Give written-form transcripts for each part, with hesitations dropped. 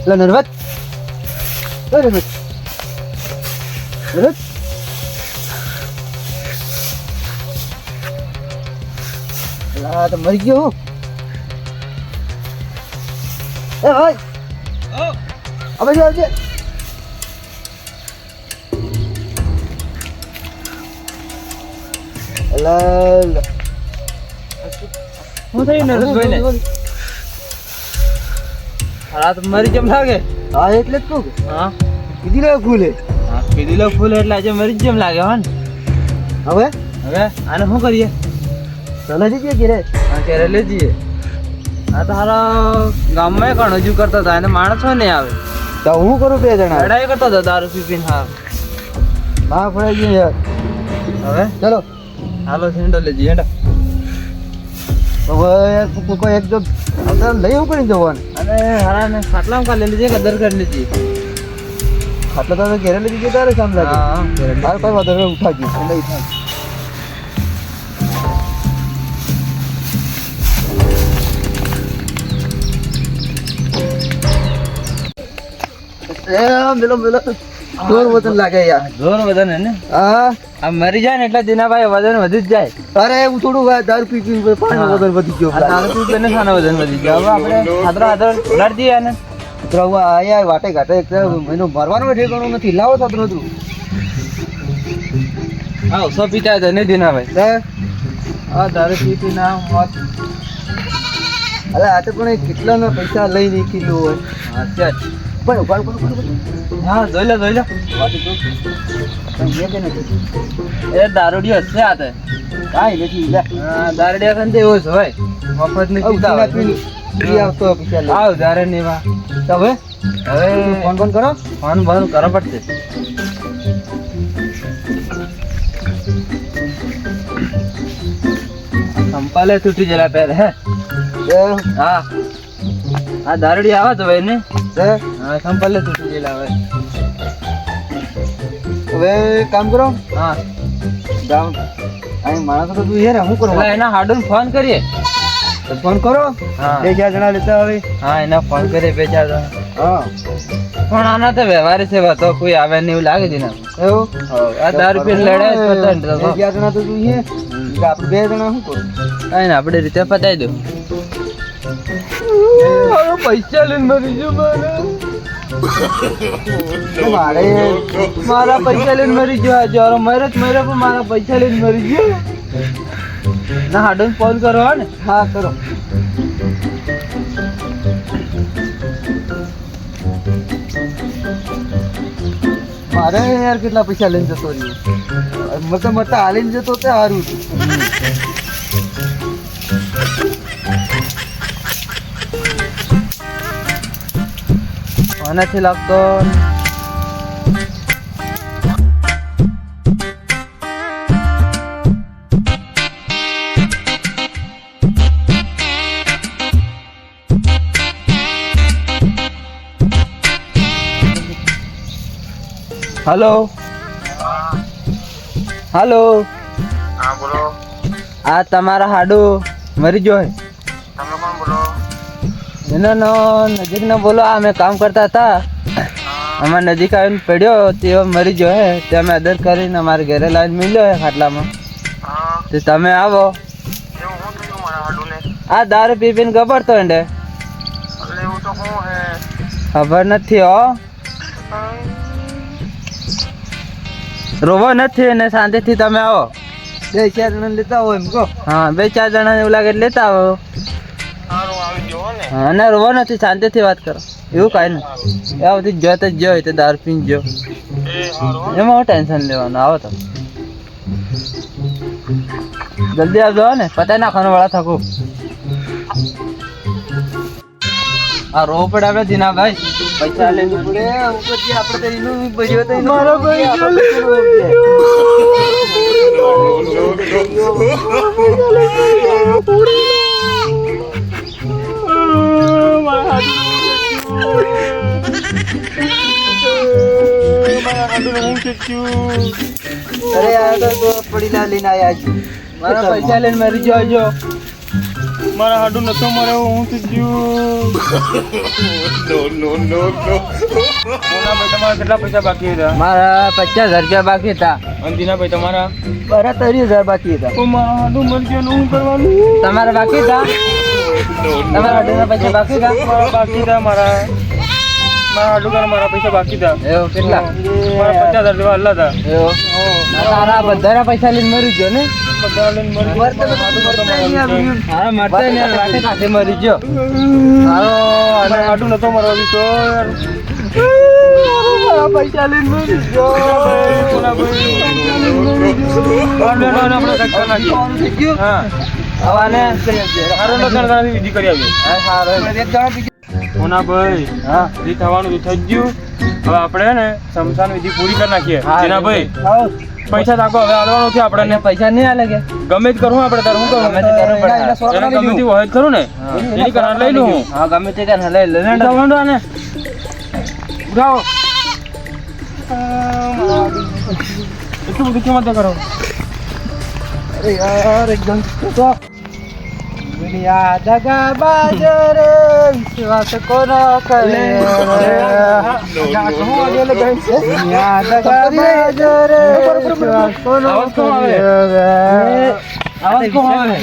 લે નરવત નરવત નરવત લા તો મરી ગયો એ ભાઈ અબે જો આવજે લા હું થયું નરેશભાઈ ને રાત મરી કેમ લાગે? હા એટલે જ કહું હા કીધી લે ફૂલે હા કીધી લો ફૂલ એટલે આજે મરી કેમ લાગે હો ને? હવે હવે આને શું કરીએ? ચાલે જઈએ ઘેરે હા ત્યારે લઈ જઈએ. આ તો હારા ગામમાં કણ હજુ કરતા હતા એને માણસો નહીં આવે. તો હું કરું બે જણા લડાઈ કરતા હતા દારૂ પી પીને. હા ના ફળાઈ ગયું યાર હવે ચલો હાલો સેન્ડો લઈ જઈએ હેડો. હવે યાર કોઈ એક જો લઈ આવું કરી જવાનું અને હારાને ખાટલામાં કા લઈ લીધી કે દર કરી લીધી? આટલા તો ઘેરે લઈ જઈએ તારે કામ લાગે હા મારે કોઈ વાંધો નહીં ઉઠા ગયું લઈ થાય મેલો મેલો જોર વજન લાગે યાર જોર વજન હે ને હા આ મરી જાય ને એટલે દિનાભાઈ વજન વધી જ જાય. અરે હું થોડું દારૂ પી પી પાણી વજન વધી ગયો આ દારૂ પી પીને ખાને વજન વધી જાય. હવે આપણે હાથરો હાથરો લડી દઈએ ને. મિત્રો હું આયા વાટે ઘાટે એક મહિનો મારવાનો ઠેકાણું નથી લાવો સાતરો તું હા સો પીતા હતા ને દિનાભાઈ. આ દારૂ પી પીને આ મોત. અરે આ તો પણ કેટલાના પૈસા લઈ નહીં કિલો હોય હા ચાલ પણ ઉપાડ હા જોઈ લો જોઈ લો. એ દારૂડિયો હશે આ તો. કાંઈ નથી લે હા દારૂડિયા ખાન તો એવો જ હોય. મફત ની પીતા હોય. આવતો પૈસા લઈ આવ જારે નહીં વા. તો હવે હવે ફોન ફોન કરો ફોન બંધ કરો પડશે. સંપાલે તૂટી જલા પેર હે. હા આ દારૂડી આવા તો ભાઈ ને. હા સંપાલે તૂટી જલા હવે. હવે કામ કરો હા ગામ અહીં માણસો તો તું યાર શું કરો એટલે એના હાડું ફોન કરીએ. ફોન કરો હા 2-4 જણા લેતા હવે હા એના ફોન કરીએ 2-4 જણા. હા પણ આના તો વ્યવહારી છે તો કોઈ આવે ને એવું લાગે છે ને. એવું આ દારૂ પીને લડાઈ જ કરતા ને તો 2-4 જણા તો તું છે આપણે 2 જણા શું કરો કાંઈ ને આપણે રીતે પતાવી દો. પૈસા લઈને મરી ગયો મારે મારા પૈસા લઈને મરી ગયો. આ જરો મરે જ મરે પણ મારા પૈસા લઈને મરી ગયો. ના હાડો ફોન કરો ને. હા કરો મારે યાર કેટલા પૈસા લઈને જતો રહ્યો મતલબ હાલીને જતો તે સારું નથી લાગતો. હલો હલો હા બોલો. આ તમારા હાડુ મરી ગયો. તમે કોણ બોલો? એનો નજીક નો બોલો. અમે કામ કરતા હતા અમારે નજીક આવીને પડ્યો તે મરી ગયો હે. તે અમે અદર કરીને અમારે ઘરે લાવીને મિલ્યો હે ખાટલામાં. હા તે તમે આવો. એવું શું થયું મારા હાડુને? આ દારૂ પી પીને ગબડતો એને. એટલે એવું તો શું હે? ખબર નથી હો. રોવો નથી અને શાંતિથી તમે આવો. 2-4 જણા લેતા હોય એમ કહો હા 2-4 જણા એવું લાગે એટલે લેતા આવો. સારું આવી ગયો હો ને. હા અને રોવો નથી શાંતિથી વાત કરો. એવું કાંઈ નહીં. એ બધી જો તો જો તે દારૂ પીને જો. એ સારું હો. એમાં હું ટેન્શન લેવાનું. આવો તો જલ્દી આવજો ને પતાઈ નાખવાનો વાળા થકું. આ રોવો પડે આપણે દિનાભાઈ પૈસા લઈને આપણે ઉપરથી આપણે તો એનું ભજ્યો તો એનું મારા પૈસા અરે આ તો પડેલા લઈને આયા છે મારા પૈસા લઈને મરી ગયો જો. મારા હાડું નતો મરે હું તો જીવ મોના ભાઈ તમારા કેટલા પૈસા બાકી હતા મારા 50,000 રૂપિયા બાકી હતા. અને દીના ભાઈ તમારા 30,000 બાકી હતા. તો મારા હાડું મરી ગયું શું કરવાનું તમારે બાકી હતા? તમારા હાડુના પૈસા બાકી હતા? મારા બાકી હતા મારા હાડું કરવા મારા પૈસા બાકી હતા એવું કેટલા? મારા 50,000 જેવા હલ્લા હતા એવું તારા બધાના પૈસા લઈને મરી ગયો ને? બધા લઈને મરી ગયો. મારા હાડું નતો મરવાનું. હા મરતા ને વાટે કાંઠે મરી ગયો. મારા હાડું નતો મરવા દીધો યાર. પૈસા લઈને મરી ગયો. મોના ભાઈ. આપણે કંઈક કરી નાખીએ. હા હવાને હારો નો ત્રણ વિધિ કરી આવીએ મોના ભાઈ હા વિધિ થવાનું તો થઈ જ ગયું. હવે આપણે ને શમશાન વિધિ પૂરી કરી નાખીએ જીના ભાઈ. પૈસા તાકો હવે આલવાનું છે આપણને. પૈસા નહીં આલે કે ગમે જ કરું આપણે તાર હું કરું ગમે તે કરવું પડે. એને ગમે તે હોય જ ખરું ને એની કરાર લઈ લઉં હું. હા ગમે તે કાન હલે લે ને ઉઠાવો આને ઉઠાવો એટલું બધું કેમ વાત કરો અરે યાર એકદમ તો દુનિયા દગાબાજ રે વિશ્વાસ કોનો કરે દુનિયા દગાબાજ રે વિશ્વાસ કોનો આવાજ કોણ આવે? કરે આવાજ કોણ આવે?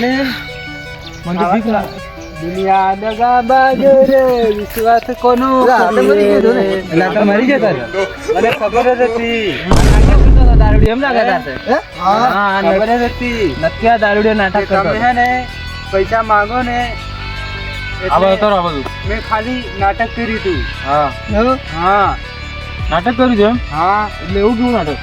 મને તો બીક લાગે. દુનિયા દગાબાજ રે વિશ્વાસ કોનો કરે એટલે તો મરી જતો મને ખબર જ હતી દારૂડિયો એમ લાગે તારે હા હા, ખબર જ હતી નક્કી આ દારૂડિયો નાટક કરતો તમે હે ને પૈસા માંગો ને આ બધું કરો આ બધું મેં ખાલી નાટક કર્યું હતું હા હા નાટક કર્યું છે એમ હા એટલે એવું કેવું નાટક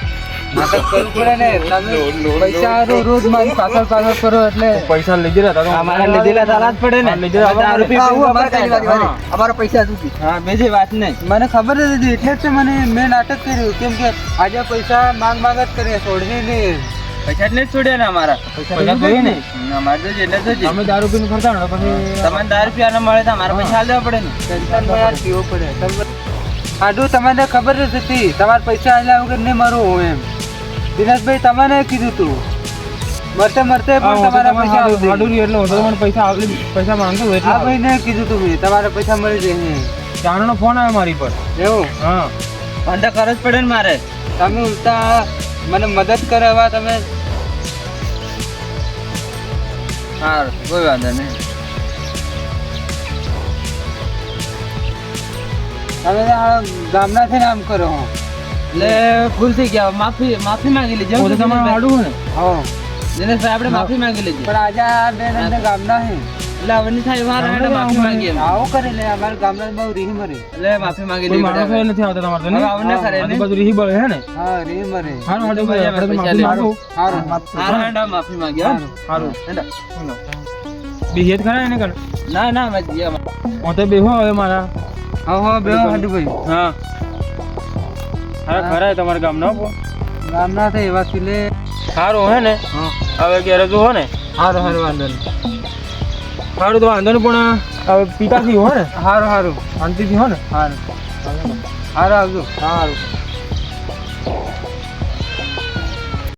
નાટક કરવું પડે ને તમે પૈસા રોજ મારી પાછળ કરો એટલે પૈસા લઈ ગયા હતા અમારે લીધેલા તારા જ પડે ને લીધેલા હવે દારૂ પી પીને હા, અમારા પૈસા ચૂકી હા બીજી વાત નહીં મને ખબર જ હતી એટલે જ તો મેં નાટક કર્યું કેમ કે આજે પૈસા માંગ જ કરીએ છોડવી નહીં પૈસા જ નહીં છોડ્યા ને અમારા પૈસા જોઈએ ને અમારે તો એટલે તો અમે દારૂ પીને ફરતા ને પછી તમને 10 રૂપિયા મળે તો અમારા પૈસા આલ દેવા પડે ને ટેન્શનમાં યાર પીવો પડે આડું તમને ખબર જ હતી તમારે પૈસા આલ્યા વગર નહીં મરું હું એમ દિનેશભાઈ તમને કીધું તું મરતે મરતે પણ તમારા પૈસા આવશે હાડું એટલે વધુ મને પૈસા માંગતો હોય આ એટલે ભાઈને કીધું તું મેં તમારા પૈસા મળી જશે ચાણનો ફોન આવ્યો મારી પર એવું હા પણ તો કરવું જ પડે ને મારે તમે ઉલટા મને મદદ કરવા તમે સારું કોઈ વાંધો નહીં તમે આ ગામના થઈને આમ કરો હો એટલે ભૂલ થઈ ગયા માફી માંગી લેજો પોતે તમારું હાડું ને હા દિનેશભાઈ આપણે માફી માંગી લેજો પણ આજે આ બે નંબર ગામના હે એટલે હવે નહીં થાય વાર આપણે માફી માંગીએ એમ. આવો કરે લે અમારા ગામના બહુ રીહ મરે એટલે માફી માંગી કોઈ લેવી માણસ પડે નથી આવતા તમારે તો હવે આવું ના કરે ને. આજુબાજુ રીહી બળે હે ને હા રીહ મરે હારું હાડું ભાઈ આપણે તો પૈસા માફી માંગુ સારું હારું હેંડો માફી માંગી હો. હારું હેંડો. બિહેત ખરા એને કર ના ના મેં જીયા પોતે બેહો હવે મારા હા હા બે હાડુભાઈ હા હા ખરા તમારા ગામના ગામના થઈ એવા સિલે સારું હે ને હવે ઘેરે જો હો ને સારું સારું વાંધો નહીં સારું તો વાંધો નહીં પણ હવે પિતાથી હો ને સારું સારું શાંતિથી હો ને સારું સારું આવજો સારું